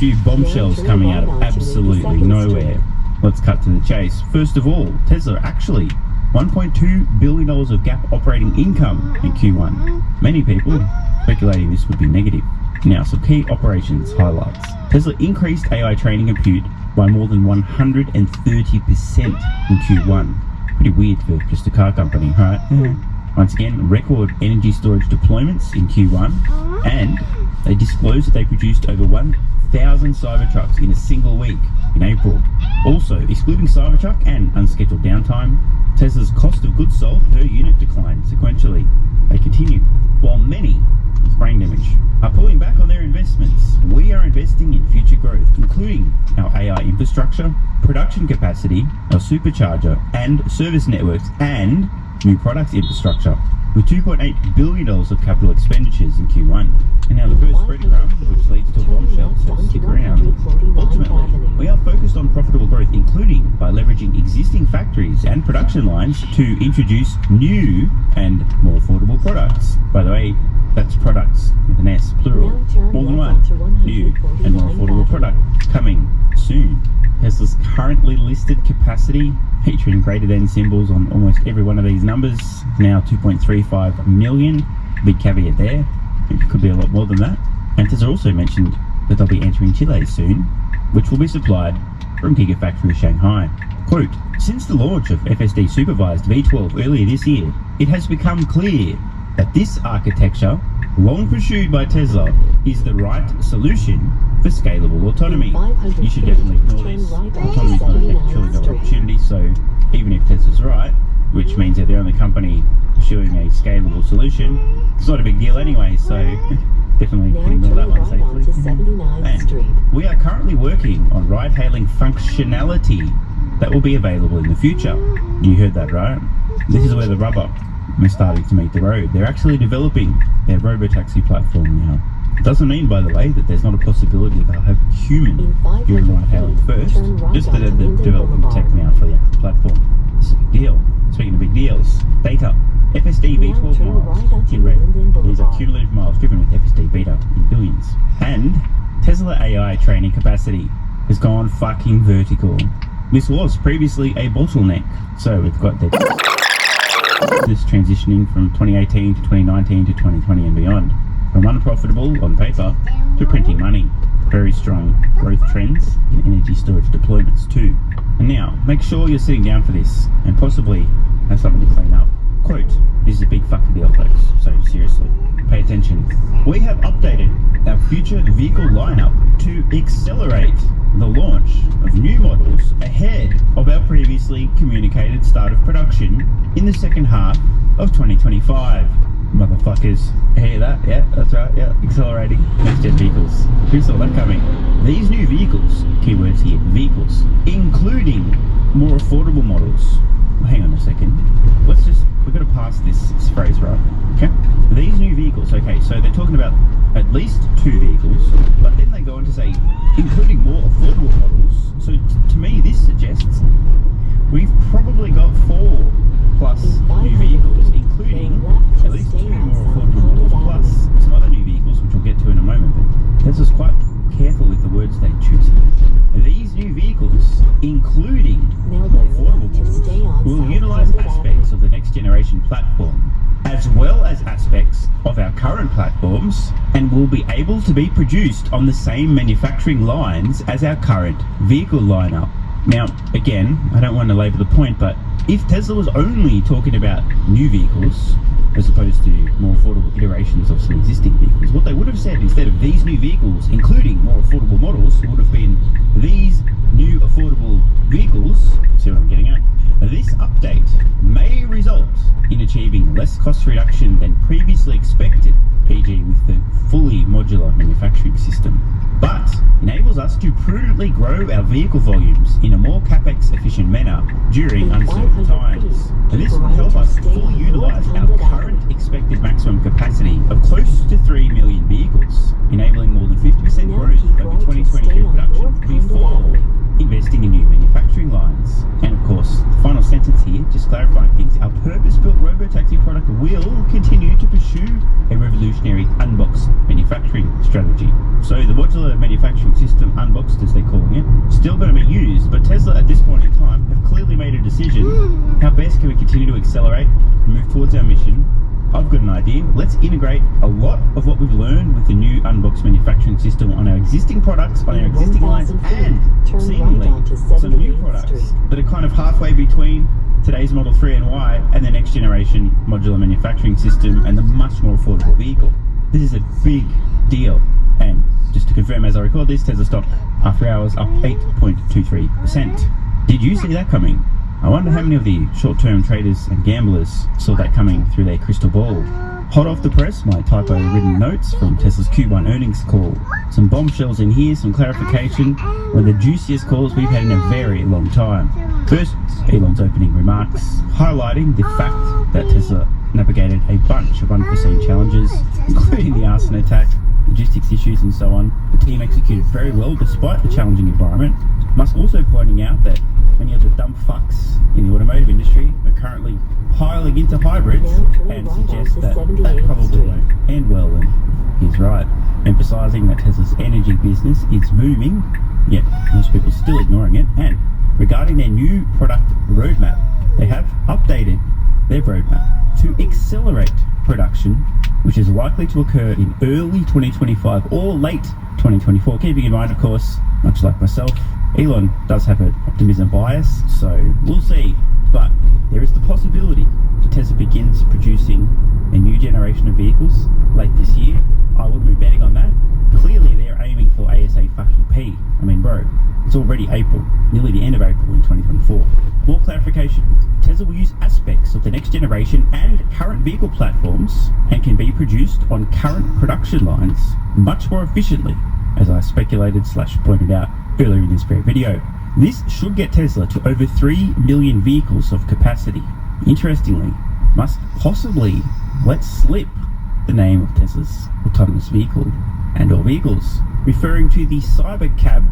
few bombshells coming out of absolutely nowhere. Let's cut to the chase. First of all, Tesla actually $1.2 billion of GAAP operating income in Q1. Many people speculating this would be negative. Now, some key operations highlights. Tesla increased AI training compute by more than 130% in Q1. Pretty weird for just a car company, right? Once again, record energy storage deployments in Q1, and they disclosed that they produced over 1,000 Cybertrucks in a single week in April. Also, excluding Cybertruck and unscheduled downtime, Tesla's cost of goods sold per unit declined sequentially. They continue, while many with brain damage are pulling back on their investments. We are investing in future growth, including our AI infrastructure, production capacity, our supercharger and service networks, and new products infrastructure, with $2.8 billion of capital expenditures in Q1. And now the first breadcrumb, which leads to a bombshell, so stick around. Ultimately, we are focused on profitable growth, including by leveraging existing factories and production lines to introduce new and more affordable products. By the way, that's products with an S, plural. More than one new and more affordable product coming soon. Tesla's currently listed capacity, featuring greater than symbols on almost every one of these numbers, now 2.35 million. Big caveat there, it could be a lot more than that. And Tesla also mentioned that they'll be entering Chile soon, which will be supplied from Gigafactory Shanghai. Quote, since the launch of FSD supervised V12 earlier this year, it has become clear that this architecture, long pursued by Tesla, is the right solution for scalable autonomy. You should definitely ignore this. Autonomy is not a trillion-dollar opportunity, so even if Tesla's right, which means that they're the only company pursuing a scalable solution, it's not a big deal anyway, so definitely ignore that one safely. And we are currently working on ride-hailing functionality that will be available in the future. You heard that right? This is where the rubber is starting to meet the road. They're actually developing their robotaxi platform now. Doesn't mean, by the way, that there's not a possibility that they'll have human ride-hailing first, just that they're developing tech now for the actual platform. This is a big deal. Speaking of big deals, data. FSD V12 miles in red. These are cumulative miles driven with FSD Beta in billions. And Tesla AI training capacity has gone fucking vertical. This was previously a bottleneck, so we've got this transitioning from 2018 to 2019 to 2020 and beyond. From unprofitable on paper to printing money. Very strong growth trends in energy storage deployments too. And now, make sure you're sitting down for this and possibly have something to clean up. Quote, this is a big fucking deal, folks, so seriously, pay attention. We have updated our future vehicle lineup to accelerate the launch of new models ahead of our previously communicated start of production in the second half of 2025. Motherfuckers, hear that? Yeah, that's right, yeah, accelerating next-gen vehicles. Who saw that coming? These new vehicles, keywords here, vehicles, including more affordable models. Hang on a second. We've got to pass this phrase, right? Okay? These new vehicles, okay, so they're talking about at least 2 vehicles, but then they go on to say, including more affordable models. So to me, this suggests we've probably got 4 plus new vehicles, including at least 2 more affordable models, plus some other new vehicles, which we'll get to in a moment. But Tesla's quite careful with the words they choose here. These new vehicles, including more affordable models, will utilize aspects of the next generation platform, as well as aspects of our current platforms, and will be able to be produced on the same manufacturing lines as our current vehicle lineup. Now, again, I don't want to labour the point, but if Tesla was only talking about new vehicles, as opposed to more affordable iterations of some existing vehicles, what they would have said instead of these new vehicles, including more affordable models, would have been these new affordable vehicles. See what I'm getting at? This update may result in achieving less cost reduction than previously expected, e.g. with the fully modular manufacturing system, but enables us to prudently grow our vehicle volumes in a more capex efficient manner during uncertain times. And this will help us fully utilize our current expected maximum capacity of close to 3 million vehicles, enabling more than 50% growth over 2022 production before investing in new manufacturing lines. And of course, the final sentence here, just clarifying things, our purpose-built robotaxi product will continue to pursue a revolution revolutionary unbox manufacturing strategy. So the modular manufacturing system, unboxed as they're calling it, still going to be used, but Tesla at this point in time have clearly made a decision. How best can we continue to accelerate and move towards our mission? I've got an idea. Let's integrate a lot of what we've learned with the new unbox manufacturing system on our existing products, on our existing lines, and seemingly some new products that are kind of halfway between today's Model 3 and Y and the next generation modular manufacturing system and the much more affordable vehicle. This is a big deal. And just to confirm, as I record this, Tesla stock after hours up 8.23%. Did you see that coming? I wonder how many of the short-term traders and gamblers saw that coming through their crystal ball. Hot off the press, my typo-written notes from Tesla's Q1 earnings call. Some bombshells in here, some clarification, one of the juiciest calls we've had in a very long time. First, Elon's opening remarks, highlighting the fact that Tesla navigated a bunch of unforeseen challenges, including the arson attack, logistics issues and so on. The team executed very well despite the challenging environment. Musk also pointing out that many of the dumb fucks in the automotive industry are currently piling into hybrids and suggests that that probably won't end well, and he's right, emphasising that Tesla's energy business is booming, yet most people still ignoring it. And regarding their new product roadmap, they have updated their roadmap to accelerate production, which is likely to occur in early 2025 or late 2024. Keeping in mind, of course, much like myself, Elon does have an optimism bias, so we'll see. But there is the possibility that Tesla begins producing a new generation of vehicles late this year. I wouldn't be betting on that. Clearly, they're aiming for ASA fucking P. I mean, bro, it's already April, nearly the end of April in 2024. More clarification. Tesla will use aspects of the next generation and current vehicle platforms and can be produced on current production lines much more efficiently, as I speculated / pointed out earlier in this very video. This should get Tesla to over 3 million vehicles of capacity. Interestingly, Musk possibly let slip the name of Tesla's autonomous vehicle and/or vehicles, referring to the Cybercab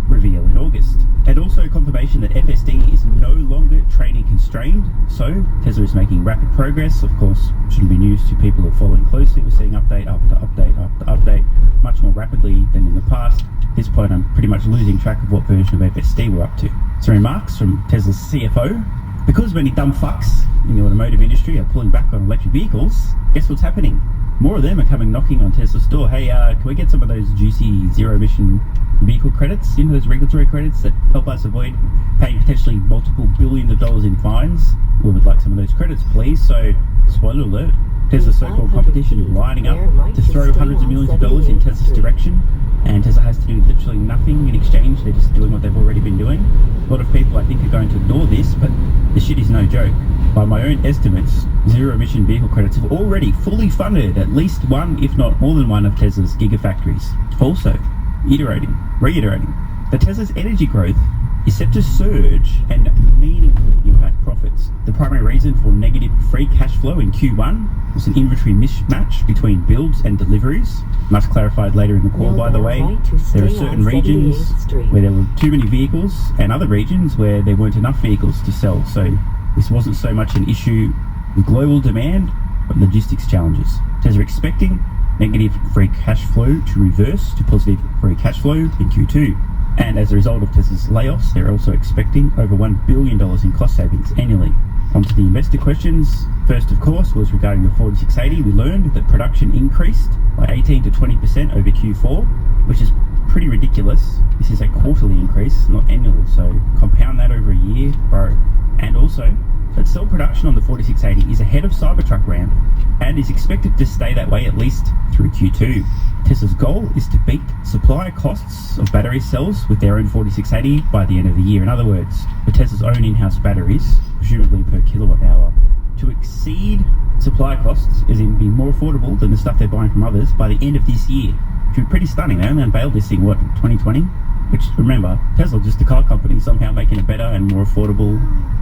reveal in August, and also confirmation that FSD is no longer training constrained. So Tesla is making rapid progress. Of course, shouldn't be news to people who are following closely. We're seeing update after update after update, much more rapidly than in the past. At this point, I'm pretty much losing track of what version of FSD we're up to. Some remarks from Tesla's CFO. Because many dumb fucks in the automotive industry are pulling back on electric vehicles, guess what's happening? More of them are coming knocking on Tesla's door. Hey, can we get some of those juicy zero-emission vehicle credits, those regulatory credits that help us avoid paying potentially multiple billions of dollars in fines? We would like some of those credits, please. So, spoiler alert, Tesla's so-called competition is lining up to throw hundreds of millions of dollars in Tesla's direction, and Tesla has to do literally nothing in exchange. They're just doing what they've already been doing. A lot of people, I think, are going to ignore this, but the shit is no joke. By my own estimates, zero-emission vehicle credits have already fully funded at least one, if not more than one, of Tesla's gigafactories. Also, reiterating, that Tesla's energy growth is set to surge and meaningfully impact profits. The primary reason for negative free cash flow in Q1 was an inventory mismatch between builds and deliveries. Much clarified later in the call, by the way. There are certain regions where there were too many vehicles and other regions where there weren't enough vehicles to sell. So this wasn't so much an issue with global demand, but logistics challenges. Tesla expecting negative free cash flow to reverse to positive free cash flow in Q2. And as a result of Tesla's layoffs, they're also expecting over $1 billion in cost savings annually. On to the investor questions. First, of course, was regarding the 4680. We learned that production increased by 18 to 20% over Q4, which is pretty ridiculous. This is a quarterly increase, not annual, so compound that over a year, bro. And also, that cell production on the 4680 is ahead of Cybertruck ramp and is expected to stay that way at least through Q2. Tesla's goal is to beat supplier costs of battery cells with their own 4680 by the end of the year. In other words, for Tesla's own in-house batteries, presumably per kilowatt hour, to exceed supply costs, as in be more affordable than the stuff they're buying from others by the end of this year. Which would be pretty stunning. They only unveiled this thing, 2020? Which, remember, Tesla, just a car company, somehow making a better and more affordable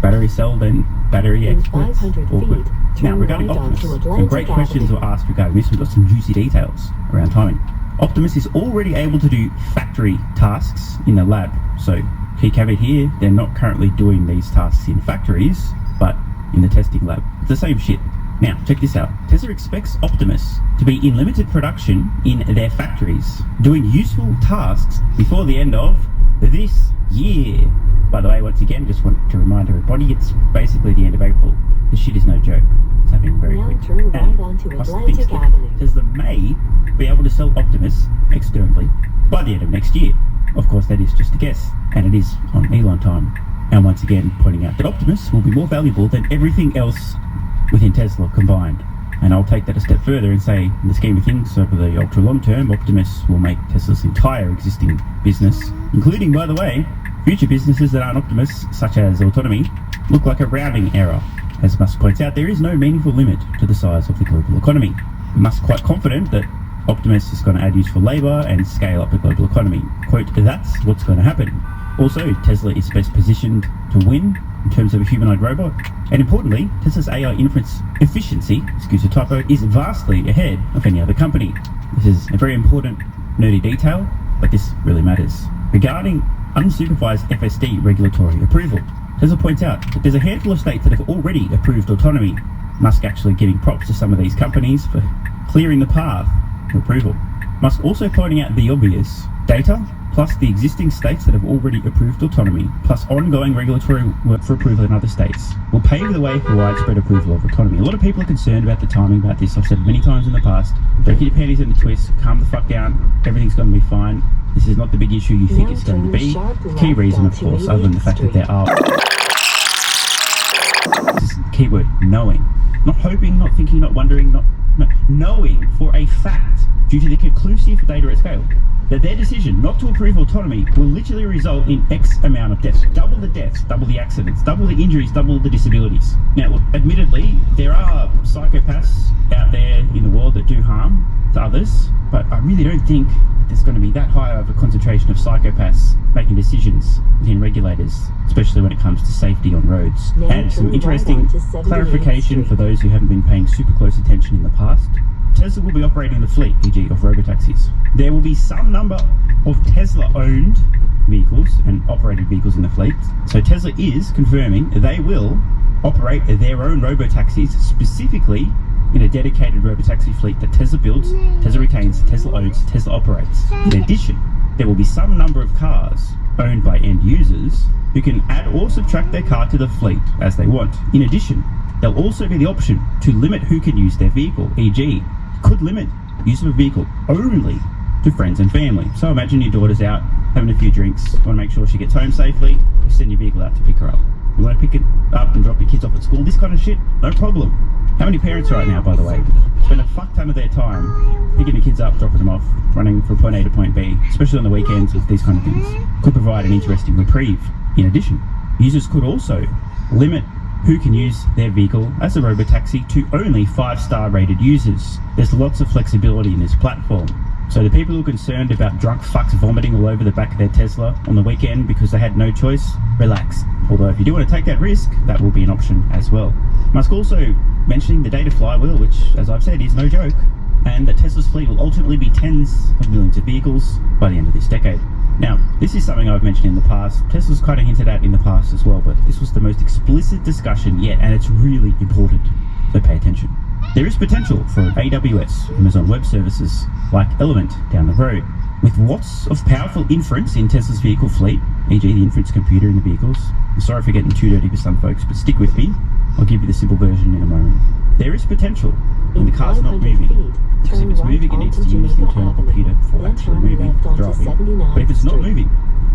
battery cell than battery experts. Awkward. Now, regarding Optimus, some great questions were asked regarding this. We've got some juicy details around timing. Optimus is already able to do factory tasks in the lab. So, key caveat here, they're not currently doing these tasks in factories, but in the testing lab. It's the same shit. Now, check this out. Tesla expects Optimus to be in limited production in their factories, doing useful tasks before the end of this year. By the way, once again, just want to remind everybody, it's basically the end of April. This shit is no joke. It's happening very quick. And Musk thinks that Tesla may be able to sell Optimus externally by the end of next year. Of course, that is just a guess, and it is on Elon time. And once again, pointing out that Optimus will be more valuable than everything else within Tesla combined. And I'll take that a step further and say, in the scheme of things, over the ultra long term, Optimus will make Tesla's entire existing business, including, by the way, future businesses that aren't Optimus, such as autonomy, look like a rounding error. As Musk points out, there is no meaningful limit to the size of the global economy. Musk quite confident that Optimus is going to add useful labour and scale up the global economy. Quote, that's what's going to happen. Also, Tesla is best positioned to win in terms of a humanoid robot. And importantly, Tesla's AI inference efficiency, excuse the typo, is vastly ahead of any other company. This is a very important, nerdy detail, but this really matters. Regarding unsupervised FSD regulatory approval, Tesla points out that there's a handful of states that have already approved autonomy. Musk actually giving props to some of these companies for clearing the path to approval. Musk also pointing out the obvious. Data, plus the existing states that have already approved autonomy, plus ongoing regulatory work for approval in other states, will pave the way for widespread approval of autonomy. A lot of people are concerned about the timing about this. I've said many times in the past, break your panties in the twist, calm the fuck down, everything's going to be fine. This is not the big issue you think it's going to be. The key reason, of course, other than the fact that there are... This is the key word, knowing. Not hoping, not thinking, not wondering, knowing for a fact, due to the conclusive data at scale, that their decision not to approve autonomy will literally result in X amount of deaths. Double the deaths, double the accidents, double the injuries, double the disabilities. Now, look, admittedly, there are psychopaths out there in the world that do harm to others, but I really don't think there's going to be that high of a concentration of psychopaths making decisions within regulators, especially when it comes to safety on roads. And some interesting clarification for those who haven't been paying super close attention in the past. Tesla will be operating the fleet, e.g. of robotaxis. There will be some number of Tesla-owned vehicles and operated vehicles in the fleet. So Tesla is confirming they will operate their own robotaxis, specifically in a dedicated robotaxi fleet that Tesla builds, Tesla retains, Tesla owns, Tesla operates. In addition, there will be some number of cars owned by end users who can add or subtract their car to the fleet as they want. In addition, there'll also be the option to limit who can use their vehicle, e.g. could limit use of a vehicle only to friends and family. So imagine your daughter's out having a few drinks, want to make sure she gets home safely, you send your vehicle out to pick her up. You want to pick it up and drop your kids off at school, this kind of shit, no problem. How many parents right now, by the way, spend a fuck ton of their time picking the kids up, dropping them off, running from point A to point B, especially on the weekends with these kind of things, could provide an interesting reprieve. In addition, users could also limit who can use their vehicle as a robotaxi to only 5-star rated users. There's lots of flexibility in this platform. So the people who are concerned about drunk fucks vomiting all over the back of their Tesla on the weekend because they had no choice, relax. Although if you do want to take that risk, that will be an option as well. Musk also mentioning the data flywheel, which, as I've said, is no joke, and that Tesla's fleet will ultimately be tens of millions of vehicles by the end of this decade. Now, this is something I've mentioned in the past. Tesla's kind of hinted at in the past as well, but this was the most explicit discussion yet, and it's really important, so pay attention. There is potential for AWS, Amazon Web Services, like Element down the road, with lots of powerful inference in Tesla's vehicle fleet, e.g. the inference computer in the vehicles. I'm sorry for getting too dirty for some folks, but stick with me. I'll give you the simple version in a moment. There is potential when the car's not moving, because if it's moving it needs to use the internal computer for actually moving, driving. But if it's not moving,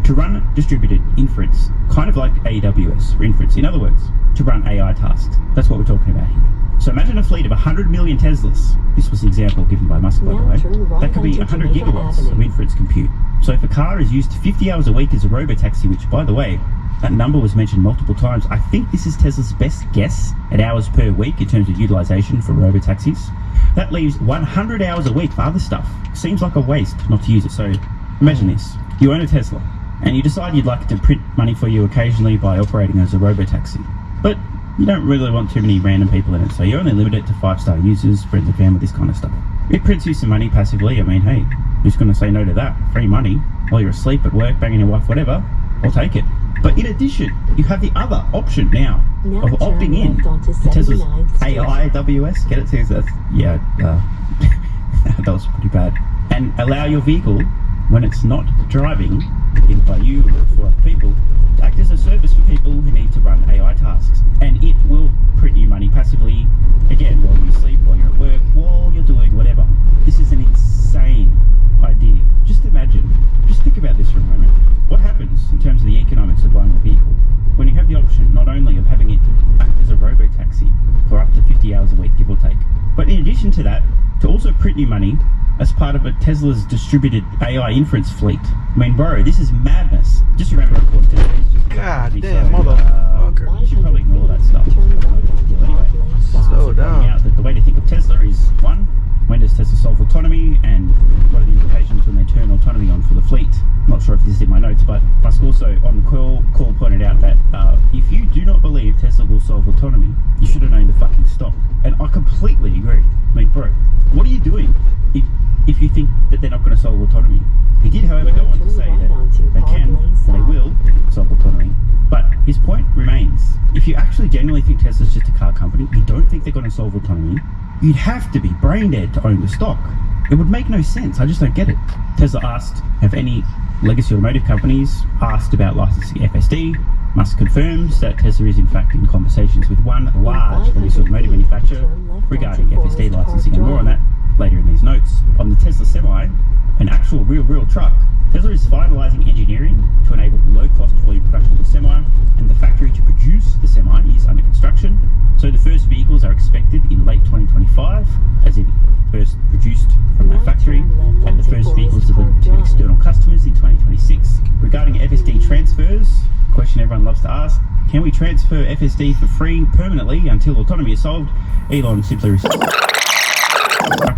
to run distributed inference, kind of like AWS for inference. In other words, to run AI tasks. That's what we're talking about here. So imagine a fleet of 100 million Teslas. This was the example given by Musk, by the way. That could be 100 gigawatts of inference compute. So if a car is used 50 hours a week as a robotaxi, which, by the way, that number was mentioned multiple times, I think this is Tesla's best guess at hours per week in terms of utilization for robotaxis. That leaves 100 hours a week for other stuff. Seems like a waste not to use it. So imagine this. You own a Tesla, and you decide you'd like it to print money for you occasionally by operating as a robotaxi. But you don't really want too many random people in it, so you only limit it to 5-star users, friends and family, this kind of stuff. It prints you some money passively. I mean, hey, who's going to say no to that? Free money while you're asleep at work, banging your wife, whatever, I'll take it. But in addition, you have the other option now of opting in to Tesla's AIWS. Get it? Says that. Yeah, that was pretty bad. And allow your vehicle, when it's not driving, either by you or for other people, to act as a service for people who need to run AI tasks. And it will print you money passively, again, while you sleep, while you're at work, while you're doing whatever. This is an insane idea. Just imagine, just think about this for a moment. What happens in terms of the economics of buying a vehicle when you have the option not only of having it act as a robo-taxi for up to 50 hours a week, give or take, but in addition to that, to also print you money as part of a Tesla's distributed AI inference fleet. I mean, bro, this is madness. Just remember, of course, Tesla is just God damn, motherfucker. You should probably ignore that stuff. Anyway, Slow down. Out that the way to think of Tesla is, one, when does Tesla solve autonomy, and what are the implications when they turn autonomy on for the fleet? I'm not sure if this is in my notes, but Musk also on the call pointed out that if you do not believe Tesla will solve autonomy, you should have known the fucking stock. And I completely agree. I mean, bro, what are you doing if you think that they're not going to solve autonomy? He did, however, go on to say that they can, and they will solve autonomy. But his point remains. If you actually genuinely think Tesla's just a car company, you don't think they're going to solve autonomy, you'd have to be brain dead to own the stock. It would make no sense. I just don't get it. Tesla asked, have any legacy automotive companies asked about licensing FSD? Musk confirms that Tesla is in fact in conversations with one large legacy automotive manufacturer regarding FSD licensing, and more on that later in these notes. On the Tesla Semi, an actual real truck, Tesla is finalising engineering to enable low-cost volume production of the Semi, and the factory to produce the Semi is under construction. So the first vehicles are expected in late 2025, as in first produced from that factory, and the first vehicles delivered to external customers in 2026. Regarding FSD transfers, question everyone loves to ask, can we transfer FSD for free permanently until autonomy is solved? Elon simply responds,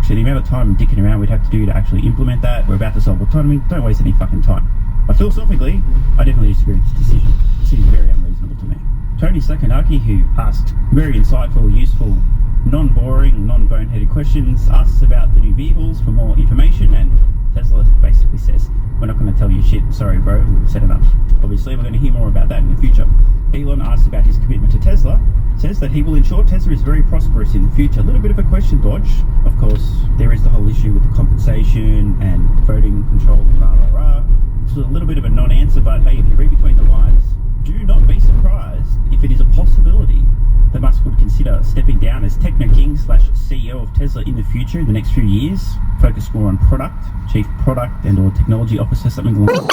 the amount of time and dicking around we'd have to do to actually implement that, we're about to solve autonomy, don't waste any fucking time. But philosophically, I definitely disagree with this decision. It seems very unreasonable to me. Tony Slakanaki, who asked very insightful, useful, non-boring, non-boneheaded questions, asks about the new vehicles for more information, and Tesla basically says, we're not going to tell you shit, sorry bro, we've said enough. Obviously, we're going to hear more about that in the future. Elon asked about his commitment to Tesla, says that he will ensure Tesla is very prosperous in the future. A little bit of a question dodge. Of course, there is the whole issue with the compensation and voting control and rah rah rah. It's a little bit of a non-answer, but hey, if you read between the lines, do not be surprised if it is a possibility that Musk would consider stepping down as Techno King / CEO of Tesla in the future, in the next few years, focus more on product, chief product and or technology officer, something along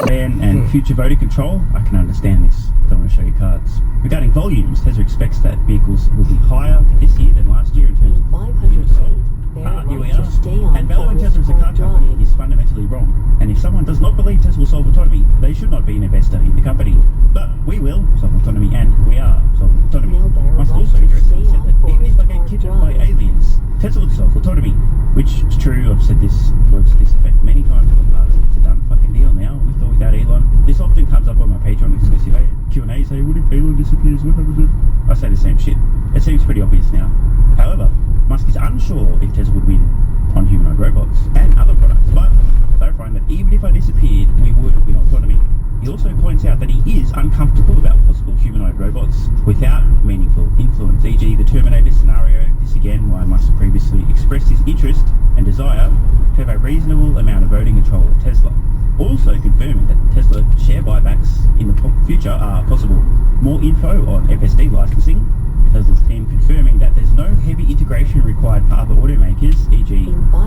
plan and future voter control. I can understand this. Don't want to show you cards. Regarding volumes, Tesla expects that vehicles will be higher this year than last year in terms of units sold. Here we are. And valuing Tesla as a car company is fundamentally wrong. And if someone does not believe Tesla will solve autonomy, they should not be an investor in the company. But we will solve autonomy, and we are solving autonomy. Musk also interestingly said that even if I get kidnapped by aliens, Tesla will solve autonomy. Which is true. I've said this, words to this effect many times in the past. It's a done fucking deal now, with or without Elon. This often comes up on my Patreon exclusive Q&A, say, what if Elon disappears, what happens? I say the same shit. It seems pretty obvious now. However, Musk is unsure if Tesla would win on humanoid robots and other products, but clarifying that even if I disappeared, we would win autonomy. He also points out that he is uncomfortable about possible humanoid robots without meaningful influence, e.g. the Terminator scenario. This again why Musk previously expressed his interest and desire to have a reasonable amount of voting control at Tesla. Also confirming that Tesla share buybacks in the future are possible. More info on FSD licensing. Tesla's team confirming that there's no heavy integration required for other automakers, e.g.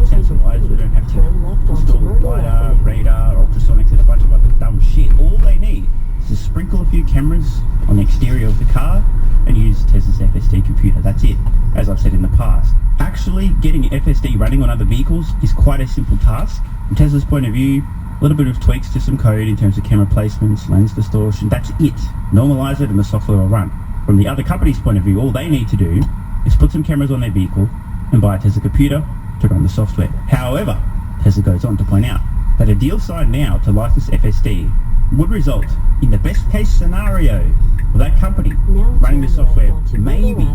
sensor-wise, they don't have to install LiDAR, radar, ultrasonics and a bunch of other dumb shit. All they need is to sprinkle a few cameras on the exterior of the car and use Tesla's FSD computer. That's it. As I've said in the past, actually getting FSD running on other vehicles is quite a simple task. From Tesla's point of view, a little bit of tweaks to some code in terms of camera placements, lens distortion, that's it. Normalize it and the software will run. From the other company's point of view, all they need to do is put some cameras on their vehicle and buy a Tesla computer to run the software. However, Tesla goes on to point out that a deal signed now to license FSD would result in the best case scenario Well, that company running the software maybe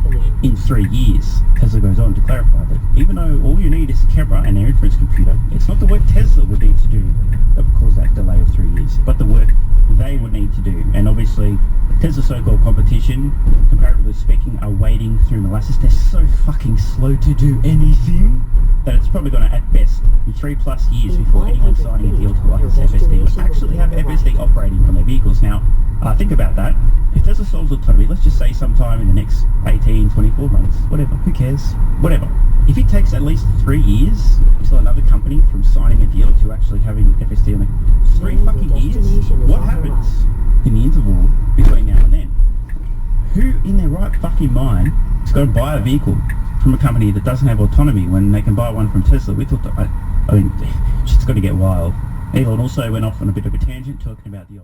in 3 years. Tesla goes on to clarify that even though all you need is a camera and an inference computer, it's not the work Tesla would need to do that would cause that delay of 3 years, but the work they would need to do. And obviously, Tesla's so-called competition, comparatively speaking, are wading through molasses. They're so fucking slow to do anything that it's probably going to, at best, be 3+ years before anyone signing a deal to license FSD will actually have FSD operating on their vehicles. Now, think about that. If Tesla solves autonomy, let's just say sometime in the next 18, 24 months, whatever, who cares? Whatever. If it takes at least 3 years until another company from signing a deal to actually having FSD on it, 3 fucking years, what happens in the interval between now and then? Who in their right fucking mind is going to buy a vehicle from a company that doesn't have autonomy when they can buy one from Tesla with autonomy? I mean, it's got to get wild. Elon also went off on a bit of a tangent talking about the